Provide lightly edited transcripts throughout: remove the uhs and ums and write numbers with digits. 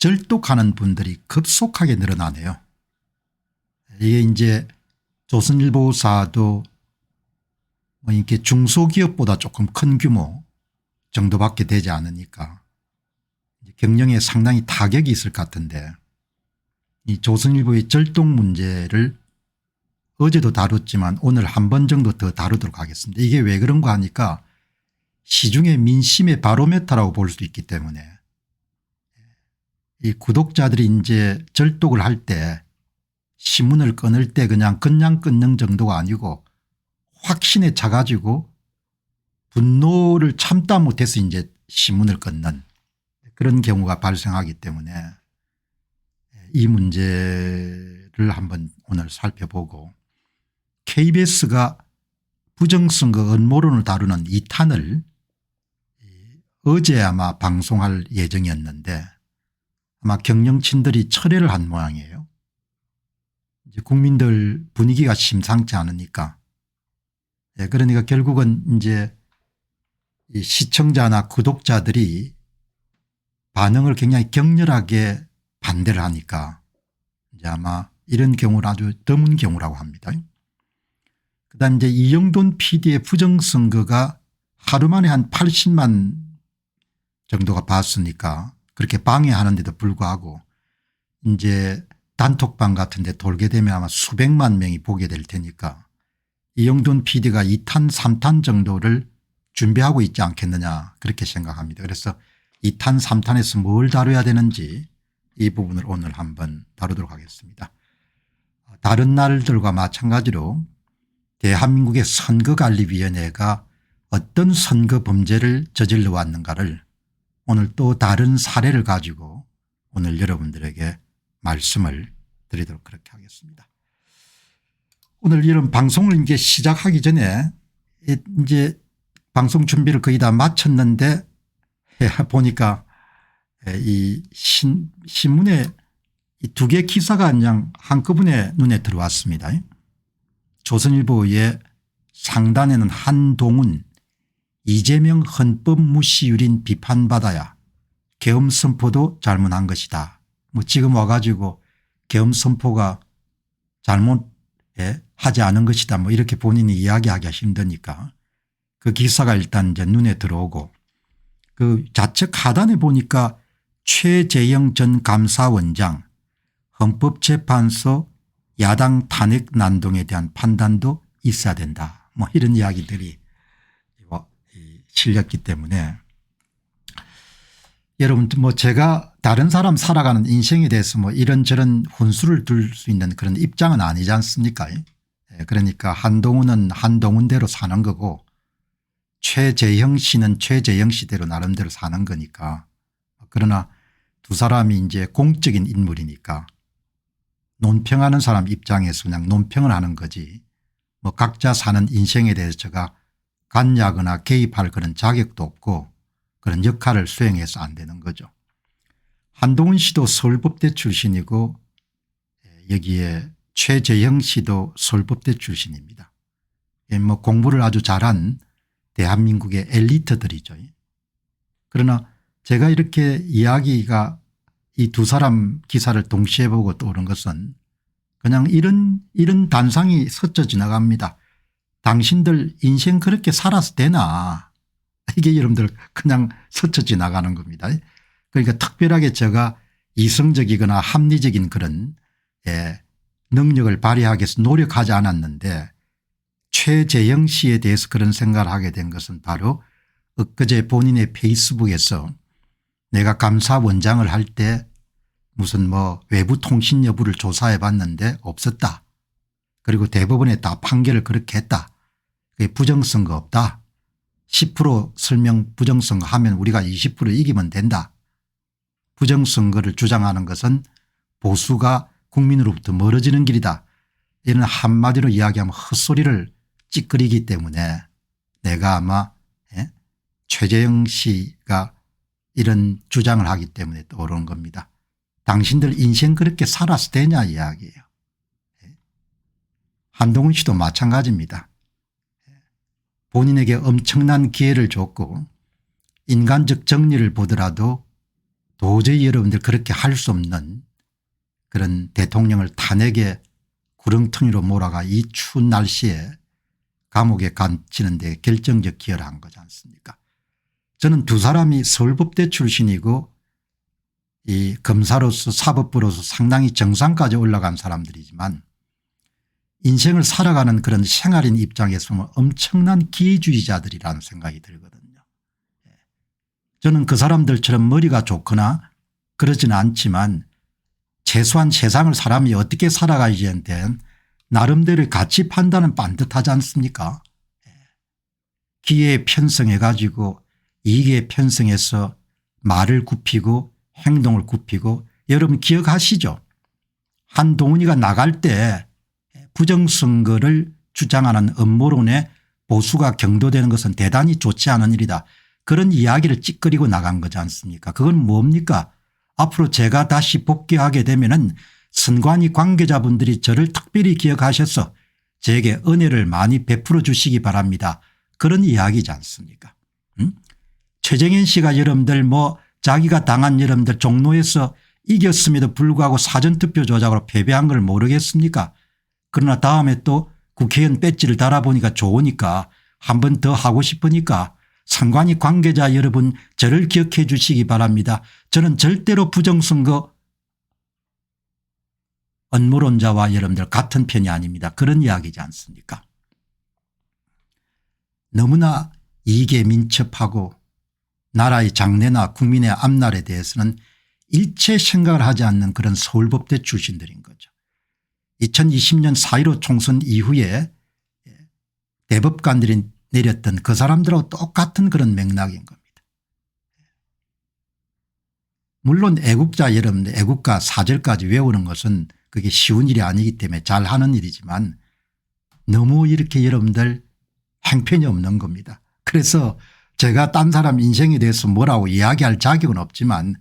절독하는 분들이 급속하게 늘어나네요. 이게 이제 조선일보사도 뭐 이렇게 중소기업보다 조금 큰 규모 정도밖에 되지 않으니까 경영에 상당히 타격이 있을 것 같은데, 이 조선일보의 절독 문제를 어제도 다뤘지만 오늘 한 번 정도 더 다루도록 하겠습니다. 이게 왜 그런가 하니까 시중의 민심의 바로메터라고 볼 수 있기 때문에, 이 구독자들이 이제 절독을 할 때 신문을 끊을 때 그냥 끊는 정도가 아니고 확신에 차가지고 분노를 참다 못해서 이제 신문을 끊는 그런 경우가 발생하기 때문에 이 문제를 한번 오늘 살펴보고, KBS가 부정선거 음모론을 다루는 2탄을 어제 아마 방송할 예정이었는데 아마 경영진들이 철회를 한 모양이에요. 이제 국민들 분위기가 심상치 않으니까. 그러니까 결국은 이제 이 시청자나 구독자들이 반응을 굉장히 격렬하게 반대를 하니까 이제 아마 이런 경우는 아주 드문 경우라고 합니다. 그다음 이제 이영돈 PD의 부정선거가 하루 만에 한 80만 정도가 봤으니까 그렇게 방해하는데도 불구하고 이제 단톡방 같은 데 돌게 되면 아마 수백만 명이 보게 될 테니까 이영돈 PD가 2탄 3탄 정도를 준비하고 있지 않겠느냐 그렇게 생각합니다. 그래서 2탄 3탄에서 뭘 다뤄야 되는지 이 부분을 오늘 한번 다루도록 하겠습니다. 다른 날들과 마찬가지로 대한민국의 선거관리위원회가 어떤 선거 범죄를 저질러 왔는가를 오늘 또 다른 사례를 가지고 오늘 여러분들에게 말씀을 드리도록 그렇게 하겠습니다. 오늘 이런 방송을 이제 시작하기 전에 이제 방송 준비를 거의 다 마쳤는데 보니까 이 신문에 이 두 개 기사가 그냥 한꺼번에 눈에 들어왔습니다. 조선일보의 상단에는 한동훈 이재명 헌법 무시 유린 비판받아야 계엄 선포도 잘못한 것이다. 뭐 지금 와가지고 계엄 선포가 잘못하지 않은 것이다. 뭐 이렇게 본인이 이야기하기가 힘드니까 그 기사가 일단 이제 눈에 들어오고, 그 좌측 하단에 보니까 최재형 전 감사원장 헌법재판소 야당 탄핵 난동에 대한 판단도 있어야 된다. 뭐 이런 이야기들이 실렸기 때문에 여러분 뭐 제가 다른 사람 살아가는 인생에 대해서 뭐 이런저런 훈수를 둘 수 있는 그런 입장은 아니지 않습니까? 그러니까 한동훈은 한동훈대로 사는 거고 최재형 씨는 최재형 씨대로 나름대로 사는 거니까. 그러나 두 사람이 이제 공적인 인물이니까 논평하는 사람 입장에서 그냥 논평을 하는 거지 뭐 각자 사는 인생에 대해서 제가 관여하거나 개입할 그런 자격도 없고 그런 역할을 수행해서 안 되는 거죠. 한동훈 씨도 서울법대 출신이고 여기에 최재형 씨도 서울법대 출신입니다. 뭐 공부를 아주 잘한 대한민국의 엘리트들이죠. 그러나 제가 이렇게 이야기가 이 두 사람 기사를 동시에 보고 떠오른 것은 그냥 이런 단상이 스쳐 지나갑니다. 당신들 인생 그렇게 살아서 되나, 이게 여러분들 그냥 스쳐 지나가는 겁니다. 그러니까 특별하게 제가 이성적이거나 합리적인 그런 능력을 발휘하기 위해서 노력하지 않았는데 최재형 씨에 대해서 그런 생각을 하게 된 것은 바로 엊그제 본인의 페이스북에서 내가 감사원장을 할 때 무슨 뭐 외부 통신 여부를 조사해 봤는데 없었다. 그리고 대법원에 다 판결을 그렇게 했다. 그게 부정선거 없다. 10% 설명 부정선거 하면 우리가 20% 이기면 된다. 부정선거를 주장하는 것은 보수가 국민으로부터 멀어지는 길이다. 이런 한마디로 이야기하면 헛소리를 찌끄리기 때문에 내가 아마 최재형 씨가 이런 주장을 하기 때문에 떠오르는 겁니다. 당신들 인생 그렇게 살아서 되냐 이야기예요. 한동훈 씨도 마찬가지입니다. 본인에게 엄청난 기회를 줬고 인간적 정리를 보더라도 도저히 여러분들 그렇게 할 수 없는 그런 대통령을 탄핵에 구렁텅이로 몰아가 이 추운 날씨에 감옥에 갇히는 데 결정적 기여를 한 거지 않습니까? 저는 두 사람이 서울법대 출신이고 이 검사로서 사법부로서 상당히 정상까지 올라간 사람들이지만 인생을 살아가는 그런 생활인 입장에서 보면 엄청난 기회주의자들이라는 생각이 들거든요. 저는 그 사람들처럼 머리가 좋거나 그러지는 않지만 최소한 세상을 사람이 어떻게 살아가야지에 대한 나름대로의 가치 판단은 반듯하지 않습니까? 기회에 편성해 가지고 이익에 편성해서 말을 굽히고 행동을 굽히고 여러분 기억하시죠? 한동훈이가 나갈 때 부정선거를 주장하는 음모론에 보수가 경도되는 것은 대단히 좋지 않은 일이다. 그런 이야기를 찌끄리고 나간 거지 않습니까? 그건 뭡니까? 앞으로 제가 다시 복귀하게 되면은 선관위 관계자분들이 저를 특별히 기억하셔서 제게 은혜를 많이 베풀어 주시기 바랍니다. 그런 이야기지 않습니까? 최정현 씨가 여러분들 뭐 자기가 당한 여러분들 종로에서 이겼음에도 불구하고 사전투표 조작으로 패배한 걸 모르겠습니까? 그러나 다음에 또 국회의원 배지를 달아보니까 좋으니까 한 번 더 하고 싶으니까 선관위 관계자 여러분 저를 기억해 주시기 바랍니다. 저는 절대로 부정선거 음모론자와 여러분들 같은 편이 아닙니다. 그런 이야기지 않습니까? 너무나 이익에 민첩하고 나라의 장래나 국민의 앞날에 대해서는 일체 생각을 하지 않는 그런 서울법대 출신들인 거죠. 2020년 4.15 총선 이후에 대법관들이 내렸던 그 사람들하고 똑같은 그런 맥락인 겁니다. 물론 애국자 여러분들 애국가 사절까지 외우는 것은 그게 쉬운 일이 아니기 때문에 잘하는 일이지만 너무 이렇게 여러분들 행편이 없는 겁니다. 그래서 제가 딴 사람 인생에 대해서 뭐라고 이야기할 자격은 없지만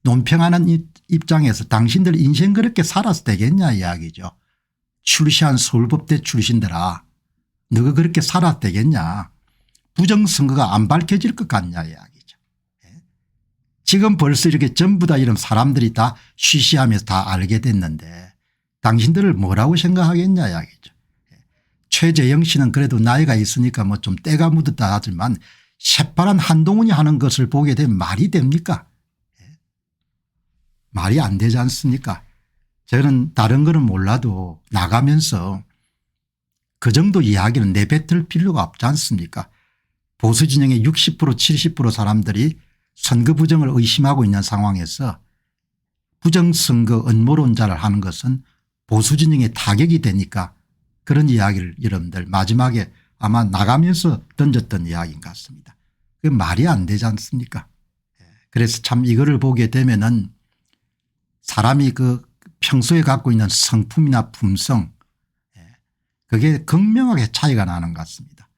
논평하는 입장에서 당신들 인생 그렇게 살아서 되겠냐 이야기죠. 출시한 서울법대 출신들아 너가 그렇게 살아도 되겠냐. 부정선거가 안 밝혀질 것 같냐 이야기죠. 지금 벌써 이렇게 전부 다 이런 사람들이 다 쉬쉬하면서 다 알게 됐는데 당신들을 뭐라고 생각하겠냐 이야기죠. 최재형 씨는 그래도 나이가 있으니까 뭐 좀 때가 묻었다 하지만 새파란 한동훈이 하는 것을 보게 되면 말이 됩니까? 말이 안 되지 않습니까? 저는 다른 거는 몰라도 나가면서 그 정도 이야기는 내뱉을 필요가 없지 않습니까? 보수 진영의 60% 70% 사람들이 선거 부정을 의심하고 있는 상황에서 부정선거 음모론자를 하는 것은 보수 진영의 타격이 되니까 그런 이야기를 여러분들 마지막에 아마 나가면서 던졌던 이야기인 것 같습니다. 그 말이 안 되지 않습니까? 그래서 참 이거를 보게 되면은 사람이 그 평소에 갖고 있는 성품이나 품성 그게 극명하게 차이가 나는 것 같습니다.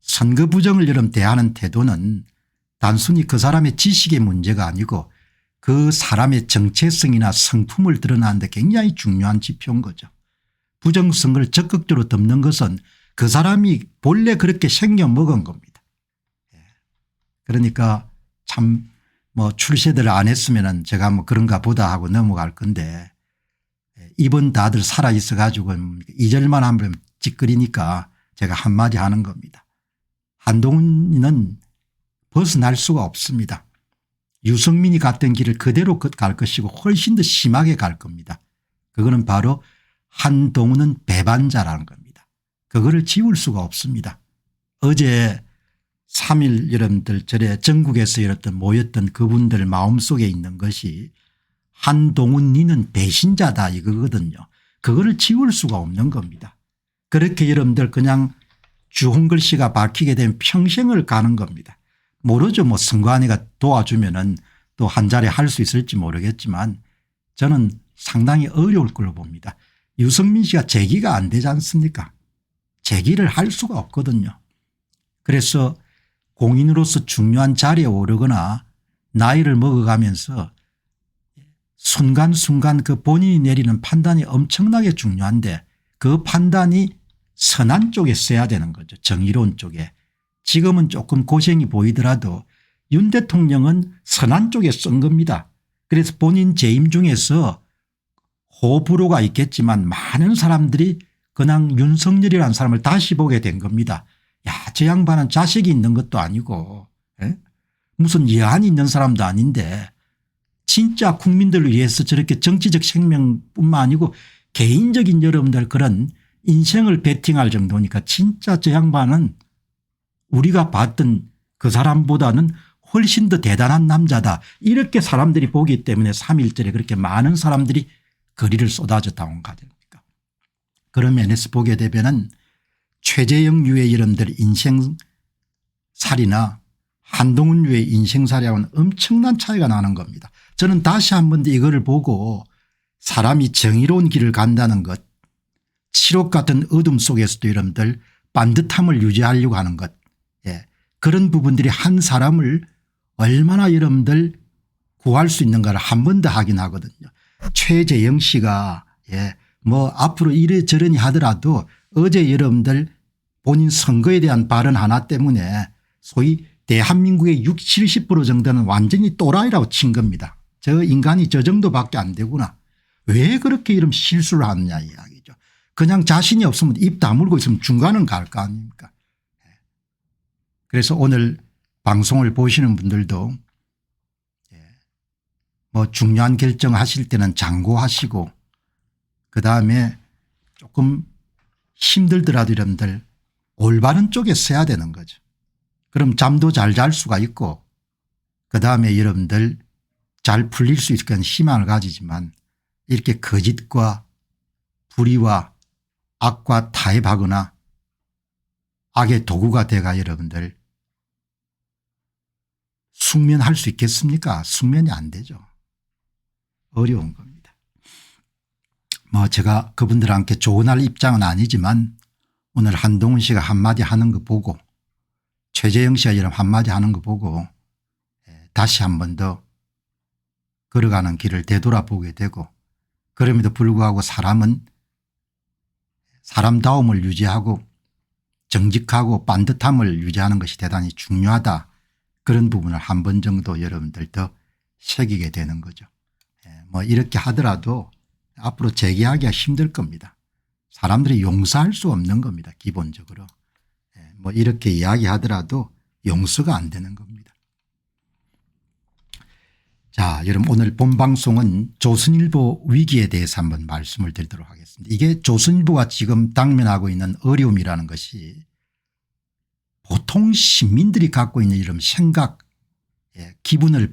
선거 부정을 여러분 대하는 태도는 단순히 그 사람의 지식의 문제가 아니고 그 사람의 정체성이나 성품을 드러내는 데 굉장히 중요한 지표인 거죠. 부정선거를 적극적으로 덮는 것은 그 사람이 본래 그렇게 생겨먹은 겁니다. 그러니까 참 뭐 출세들 안 했으면 제가 뭐 그런가 보다 하고 넘어갈 건데 이번 다들 살아있어 가지고 2절만 하면 찌끄리니까 제가 한마디 하는 겁니다. 한동훈은 벗어날 수가 없습니다. 유승민이 갔던 길을 그대로 갈 것이고 훨씬 더 심하게 갈 겁니다. 그거는 바로 한동훈은 배반자라는 겁니다. 그거를 지울 수가 없습니다. 어제 3일 여러분들 절에 전국에서 모였던 그분들 마음속에 있는 것이 한동훈 니는 배신자다 이거거든요. 그거를 지울 수가 없는 겁니다. 그렇게 여러분들 그냥 주홍글 씨가 밝히게 되면 평생을 가는 겁니다. 모르죠. 뭐 선관위가 도와주면은 또 한 자리 할 수 있을지 모르겠지만 저는 상당히 어려울 걸로 봅니다. 유승민 씨가 재기가 안 되지 않습니까? 재기를 할 수가 없거든요. 그래서 공인으로서 중요한 자리에 오르거나 나이를 먹어가면서 순간순간 그 본인이 내리는 판단이 엄청나게 중요한데 그 판단이 선한 쪽에 써야 되는 거죠. 정의로운 쪽에. 지금은 조금 고생이 보이더라도 윤 대통령은 선한 쪽에 쓴 겁니다. 그래서 본인 재임 중에서 호불호가 있겠지만 많은 사람들이 그냥 윤석열이라는 사람을 다시 보게 된 겁니다. 야, 저 양반은 자식이 있는 것도 아니고 무슨 여한이 있는 사람도 아닌데 진짜 국민들을 위해서 저렇게 정치적 생명뿐만 아니고 개인적인 여러분들 그런 인생을 베팅할 정도니까 진짜 저 양반은 우리가 봤던 그 사람보다는 훨씬 더 대단한 남자다. 이렇게 사람들이 보기 때문에 3.1절에 그렇게 많은 사람들이 거리를 쏟아졌다고 가됩니까. 그런 면에서 보게 되면은 최재형 유의 이름들 인생살이나 한동훈 유의 인생살이하고는 엄청난 차이가 나는 겁니다. 저는 다시 한 번 더 이거를 보고 사람이 정의로운 길을 간다는 것, 칠옥 같은 어둠 속에서도 여러분들 반듯함을 유지하려고 하는 것, 그런 부분들이 한 사람을 얼마나 여러분들 구할 수 있는가를 한 번 더 확인하거든요. 최재형 씨가 뭐 앞으로 이래저러니 하더라도 어제 여러분들 본인 선거에 대한 발언 하나 때문에 소위 대한민국의 60, 70% 정도는 완전히 또라이라고 친 겁니다. 저 인간이 저 정도밖에 안 되구나. 왜 그렇게 이런 실수를 하느냐 이야기죠. 그냥 자신이 없으면 입 다물고 있으면 중간은 갈 거 아닙니까. 그래서 오늘 방송을 보시는 분들도 뭐 중요한 결정하실 때는 장고하시고 그다음에 조금 힘들더라도 여러분들 올바른 쪽에 서야 되는 거죠. 그럼 잠도 잘 잘 수가 있고 그다음에 여러분들 잘 풀릴 수 있을 희망을 가지지만 이렇게 거짓과 불의와 악과 타협하거나 악의 도구가 돼가 여러분들 숙면할 수 있겠습니까? 숙면이 안 되죠. 어려운 겁니다. 뭐 제가 그분들과 함께 조언할 입장은 아니지만 오늘 한동훈 씨가 한마디 하는 거 보고 최재형 씨가 이런 한마디 하는 거 보고 다시 한 번 더 걸어가는 길을 되돌아보게 되고 그럼에도 불구하고 사람은 사람다움을 유지하고 정직하고 반듯함을 유지하는 것이 대단히 중요하다. 그런 부분을 한 번 정도 여러분들 더 새기게 되는 거죠. 뭐 이렇게 하더라도 앞으로 재개하기가 힘들 겁니다. 사람들이 용서할 수 없는 겁니다. 기본적으로. 뭐 이렇게 이야기하더라도 용서가 안 되는 겁니다. 자, 여러분 오늘 본 방송은 조선일보 위기에 대해서 한번 말씀을 드리도록 하겠습니다. 이게 조선일보가 지금 당면하고 있는 어려움이라는 것이 보통 시민들이 갖고 있는 이런 생각, 기분을